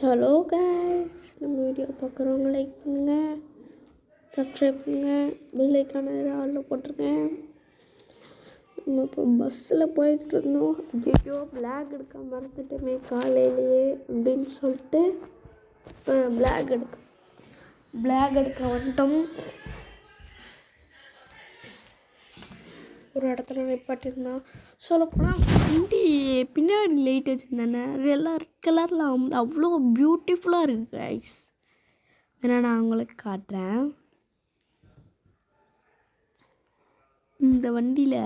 Hello guys, நம்ம video பார்க்குறவங்க like பண்ணுங்கள், சப்ஸ்கிரைப் பண்ணுங்கள், பெல் ஐக்கான ஆளில் போட்டிருக்கேன். நம்ம இப்போ பஸ்ஸில் போய்கிட்டு இருந்தோம். ஐயோ பிளாக் எடுக்க மறந்துட்டோமே காலையிலேயே அப்படின்னு சொல்லிட்டு இப்போ பிளாக் எடுக்க வந்துட்டோம். ஒரு இடத்துல நிப்பாட்டிருந்தோம். சொல்லப்போனால் வண்டி பின்னாடி லைட் வச்சுருந்தானே அது எல்லாம் ரெட் கலரில் அவ்வளோ பியூட்டிஃபுல்லாக இருக்குது கைஸ். ஏன்னா நான் உங்களுக்கு காட்டுறேன். இந்த வண்டியில்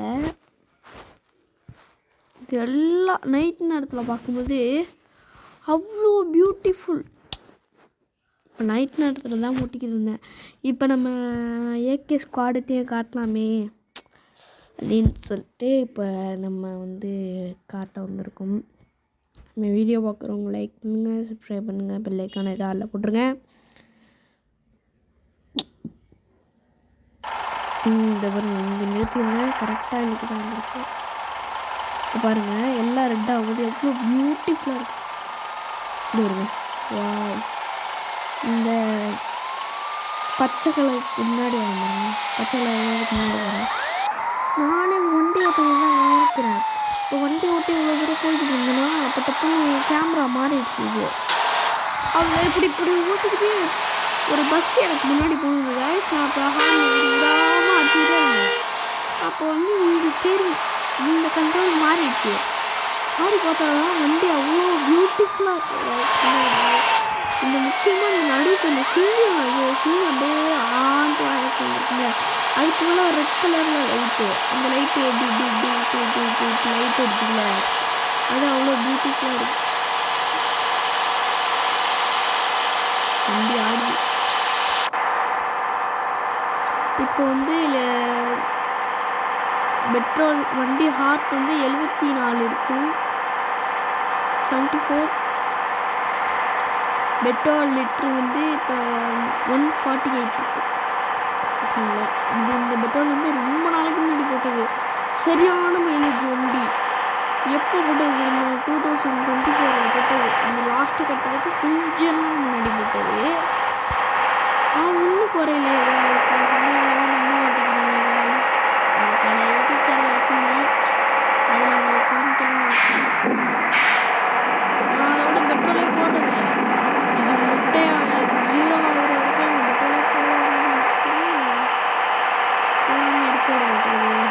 இது எல்லாம் நைட் நேரத்தில் பார்க்கும்போது அவ்வளோ பியூட்டிஃபுல். இப்போ நைட் நேரத்தில் தான் ஓட்டிக்கிட்டு இருந்தேன். இப்போ நம்ம ஏகே ஸ்குவாடுட்டையும் காட்டலாமே அப்படின்னு சொல்லிட்டு இப்போ நம்ம காட்ட வந்திருக்கோம். நம்ம வீடியோ பார்க்குறவங்க லைக் பண்ணுங்கள், சப்ஸ்கிரைப் பண்ணுங்கள், பெல் ஐக்கான ஆளில் போட்டுருங்க. இந்த பாருங்கள், இங்கே நிறுத்திருந்தேன் கரெக்டாக இன்றைக்கி தான் வந்திருக்கேன். இப்போ பாருங்கள் எல்லாம் ரெட்டாக ஆகும்போது எவ்வளோ பியூட்டிஃபுல்லாக இருக்குது. இது வருங்க, வா இந்த பச்சை கலருக்கு முன்னாடி வரேன், பச்சை கலருக்கு முன்னாடி வரேன். நானே வண்டி ஓட்டுறது தான் நினைக்கிறேன். இப்போ வண்டி ஓட்டி இவ்வளோ தூரம் போய்கிட்டு இருந்தேன்னா அப்போ டப்புன்னு கேமரா மாறிடுச்சு. இது அவங்க இப்படி ஓட்டிக்கிட்டு ஒரு பஸ் எனக்கு முன்னாடி போகுது கைஸ். நான் இப்போ விடாமல் அடிச்சுக்கிட்டே இருந்தேன். அப்போ இந்த ஸ்டேரிங் இந்த கண்ட்ரோல் மாறிடுச்சு. மாறி பார்த்தாதான் வண்டி அவ்வளோ பியூட்டிஃபுல்லாக இருக்குது. இந்த முக்கியமாக இந்த நடுவுக்கு இந்த சிங்கம் அப்படியே ஆண்டு வாங்கிருக்குல்ல, அதுக்கு மேலே ஒரு ரெட் கலரில் லைட்டு, அந்த லைட்டு எப்படி லைட் இருக்குல்ல, அது அவ்வளோ பியூட்டிஃபுல்லாக இருக்குது. வண்டி ஆடுது. இப்போ பெட்ரோல் வண்டி ஹார்ட் 74 இருக்குது, 74. பெட்ரோல் லிட்ரு இப்போ 148 இருக்குது. சரிங்களா, இந்த பெட்ரோல் ரொம்ப நாளைக்கு முன்னாடி போட்டது. சரியான மைலேஜ் வண்டி. எப்போ போட்டது? இன்னும் 2024 போட்டது. இந்த லாஸ்ட்டு கட்டத்துக்கு கொஞ்ச நாள் முன்னாடி போட்டது. ஒன்றும் குறையிலையே கைஸ். நம்ம மாட்டேங்கிறீங்க கைஸ். பழைய யூடியூப் சேனல் வச்சுருந்தேன், அதில் உங்களுக்கு காமிக்கலாம்னு நினச்சேன். நான் அதோட பெட்ரோலே போடுறதில்ல. இது முட்டையாக இது 0 ஆகிற வரைக்கும் நம்ம பெட்ரோலே போடாமல் நினைக்கிறேன். போடாமல் இருக்க விட மாட்டேங்குது.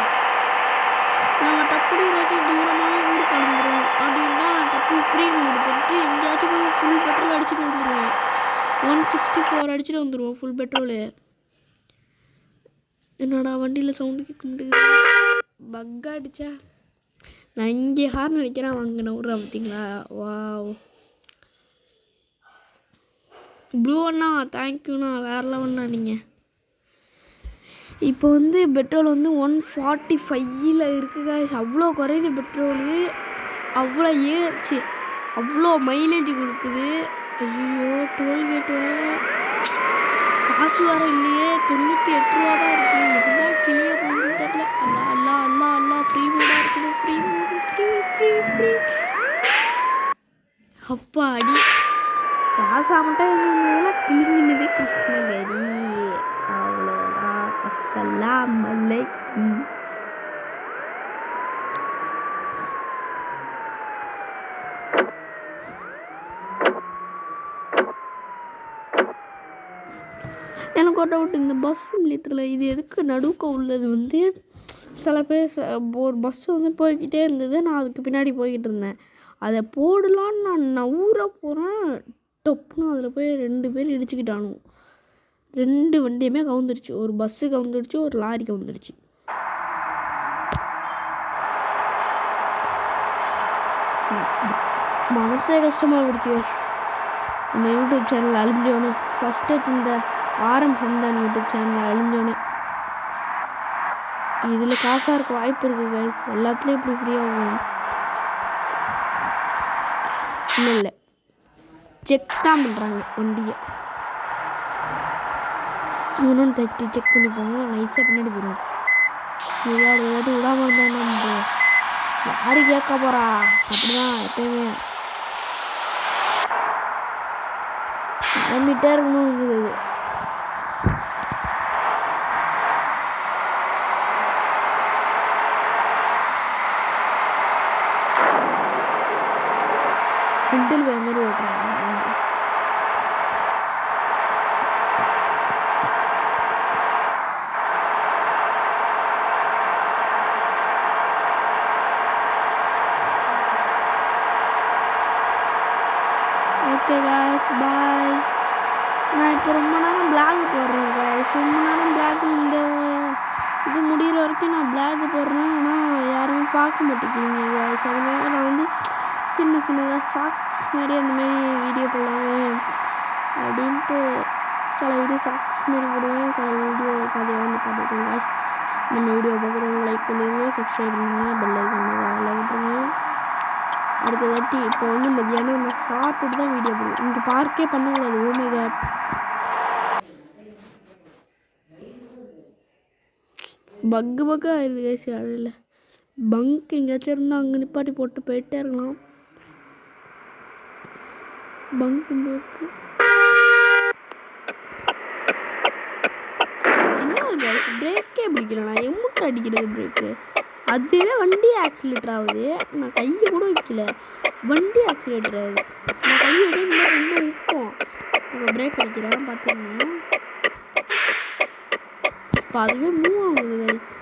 நம்ம டப்புனு ஏதாச்சும் தூரமாக ஊருக்கு கிளம்புறோம் அப்படின்னா நான் டப்புனு ஃப்ரீ மூடு போட்டு எங்கேயாச்சும் போய் ஃபுல் பெட்ரோல் அடிச்சுட்டு வந்துடுவேன். 164 அடிச்சுட்டு வந்துடுவோம் ஃபுல் பெட்ரோலு. என்னடா வண்டியில் சவுண்டு கேட்க முடியுது, பக் அடிச்சா. நான் இங்கே ஹார்ன் அடிக்கிறேன், வாங்கினேன் விட்றா பார்த்தீங்களா. வாவ் ப்ளூ அண்ணா, தேங்க்யூண்ணா, வேறு லெவல்ண்ணா நீங்கள். இப்போ பெட்ரோல் 145 இருக்குது கைஸ். அவ்வளோ குறையுது பெட்ரோலு, அவ்வளோ ஏறிச்சு, அவ்வளோ மைலேஜ் கொடுக்குது. ஐயோ டோல்கேட் வேறு, காசு வேறு இல்லையே, 98 ரூபா தான் இருக்குது. என்ன கிளிய போகணும்னு தெரில. அல்லா ஃப்ரீ மூடாக இருக்கணும், ஃப்ரீ மூடு, ஃப்ரீ. அப்பா அடி, காசா மட்டும் இருந்ததுலாம் கிளிங்கினது கிருஷ்ணகிரி. அவ்வளோதான், அஸ்ஸலாம் அலைக்கும். எனக்கு ஒரு டவுட், இந்த பஸ் சிமுலேட்டரில் இது எதுக்கு நடுக்க உள்ளது சில பேர் ஒரு பஸ்ஸு போய்கிட்டே இருந்தது, நான் அதுக்கு பின்னாடி போய்கிட்டு இருந்தேன். அதை போடலான்னு நான் ஊற போகிறேன், டப்புன்னு அதில் போய் 2 பேர் இடிச்சுக்கிட்டானுங்க. 2 வண்டியுமே கவுந்துருச்சு. ஒரு பஸ்ஸு கவுந்துருச்சு, ஒரு லாரி கவுந்துருச்சு. மனசே கஷ்டமாக போயிடுச்சு கைஸ். நம்ம யூடியூப் சேனல் அழிஞ்சோன்னு, ஃபஸ்ட்டு வச்சுருந்த ஆரம்பம் தான் யூடியூப் சேனல் அழிஞ்சோன்னு. இதில் காசாக இருக்க வாய்ப்பு இருக்குது கைஸ். எல்லாத்துலேயும் இப்படி ஃப்ரீயாக போகும் இல்லை, செக் தான் பண்ணுறாங்க வண்டியை. இன்னொன்று தட்டி செக் பண்ணி போங்க, நைஸாக பின்னாடி போடுவோம். ஏதாவது விடாமல் இருந்தால் நம்ம யாரு கேட்க போகிறா, அப்படி தான் எப்பயுமே. நம்பிட்டே இருக்கணும்ங்குது இது. இண்டில் வே மாதிரி ஓட்டுறாங்க. Okay guys bye. நான் இப்போ ரொம்ப நேரம் பிளாக் போடுறேன் காய்ஸ். ரொம்ப நேரம் பிளாக் இந்த இது முடிகிற வரைக்கும் நான் பிளாக் போடுறேன். ஆனால் யாரும் பார்க்க மாட்டேங்கிறீங்க காய்ஸ். அதனால நான் வந்து சின்ன சின்னதாக ஷார்ட்ஸ் மாதிரி அந்தமாரி வீடியோ போடலாமே அப்படின்ட்டு சில வீடியோ ஷார்ட்ஸ் மாரி போடுவேன். சில வீடியோ பதிவாக பண்ணிடுவேன் காய்ஸ். நம்ம வீடியோ பார்க்குறவங்க லைக் பண்ணிடுங்க, சப்ஸ்கிரைப் பண்ணுங்க, பெல் ஐக்கான் அதில் விட்டுருங்க. அடுத்த தாட்டி இப்போ வந்து மத்தியானம் நம்ம சாப்பிட்டு தான் வீடியோ போடுவோம். இங்கே பார்க்கே பண்ணக்கூடாது. Oh my god. பக்கு ஆயிடுது கைஸ். அதில் பங்க் எங்கேயாச்சும் இருந்தால் அங்கே நிப்பாட்டி போட்டு போயிட்டே இருக்கலாம். பங்க் இந்த இருக்கு. என்ன கைஸ் பிரேக்கே பிடிக்கிறேன் நான். எம்முட்டை அடிக்கிறது பிரேக்கு. அதுவே வண்டி ஆக்சிலேட்டர் ஆகுது. நான் கையை கூட வைக்கல, வண்டி ஆக்சிலேட்டர் ஆகுது. நான் கையை வச்சு இந்த மாதிரி ரொம்ப உப்போம். இப்போ பிரேக் அடிக்கிறேன் பார்த்துக்கங்க. இப்போ அதுவே மூவ் ஆகுது கைஸ்.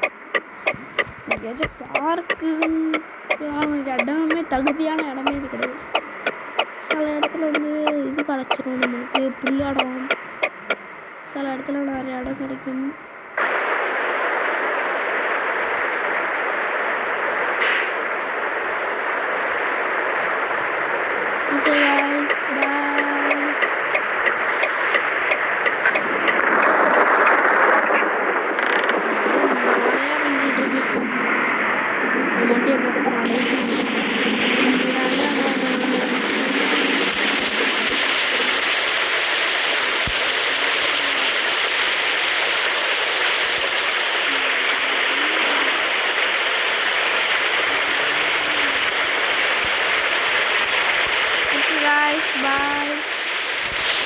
எங்கேயாச்சும் பார்க்கு இடமே தகுதியான இடமே இது கிடையாது. சில இடத்துல வந்து இது கிடச்சிரும் நம்மளுக்கு புல்லாடம். சில இடத்துல நிறைய இடம் கிடைக்கும்.